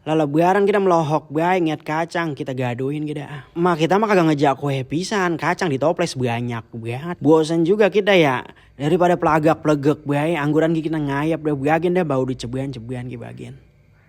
Lalu barang kita melohok bae ngiat kacang kita gadoin kita. Mak kita mah kagak ngejak kue pisan, kacang ditoples banyak banget. Bosan juga kita ya. Daripada pelagak-pelegek bae angguran kita ngayap udah bagian dah bau dicebuan-cebuan ke bagian.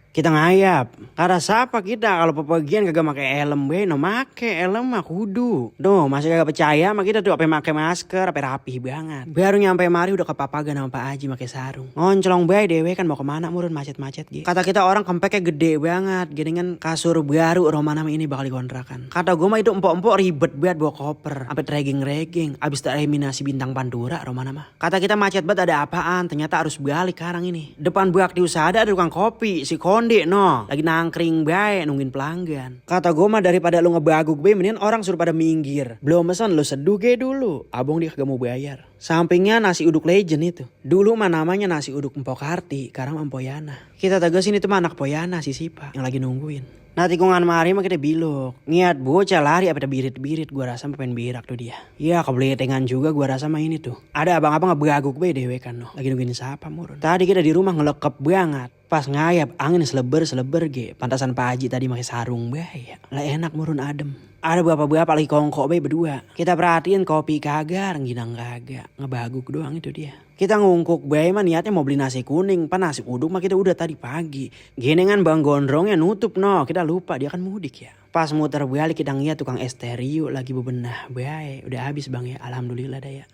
Kita ngayap. Kata siapa kita kalau pepergian kagak make helm bae, no make helm mah kudu. Duh, masih kagak percaya mah kita tuh apa make masker, apa rapi banget. Baru nyampe mari udah kepapagan sama Pak Haji make sarung. Ngonclong bae dewe kan mau kemana murun macet-macet gitu. Kata kita orang kempeknya gede banget, gedengan kasur baru Romana ini bakal dikontrakan. Kata gue mah itu empok-empok ribet banget bawa koper, sampai regging-regging, abis tereliminasi bintang Pandora Romana mah. Kata kita macet banget ada apaan, ternyata harus balik sekarang ini. Depan buak di usaha ada tukang kopi, si Konde no, lagi nangkring bae nungguin pelanggan. Kata gue mah daripada lu ngebaguk bae mendingan orang suruh pada minggir. Belum pesan lu seduh ge dulu, abang dia kagak mau bayar. Sampingnya nasi uduk legend itu. Dulu mah namanya nasi uduk Empok Karti, sekarang Empoyana. Kita tegasin itu mah anak Poyana si Sipa yang lagi nungguin. Nah tikungan mari mah kita biluk. Niat bocah lari apa birit-birit gua rasa pengen birak tuh dia. Ya kebeletengan juga gua rasa mah ini tuh. Ada abang-abang ngebaguk bae dewe kan no. Lagi nungguin siapa murun. Tadi kita di rumah ngelekep banget. Pas ngayap angin seleber ge. Pantasan Pak Haji tadi pakai sarung bae ya. Lah enak murun adem. Ada bapak-bapak lagi kongkok bae berdua. Kita perhatiin kopi kagak, rengginang kagak. Ngebaguk doang itu dia. Kita ngungkuk bae mah niatnya mau beli nasi kuning. Pan nasi uduk mah kita udah tadi pagi. Genengan bang gondrongnya nutup no. Kita lupa dia kan mudik ya. Pas muter balik kita ngeliat tukang stereo lagi bebenah bae. Udah habis bang ya, alhamdulillah dah ya.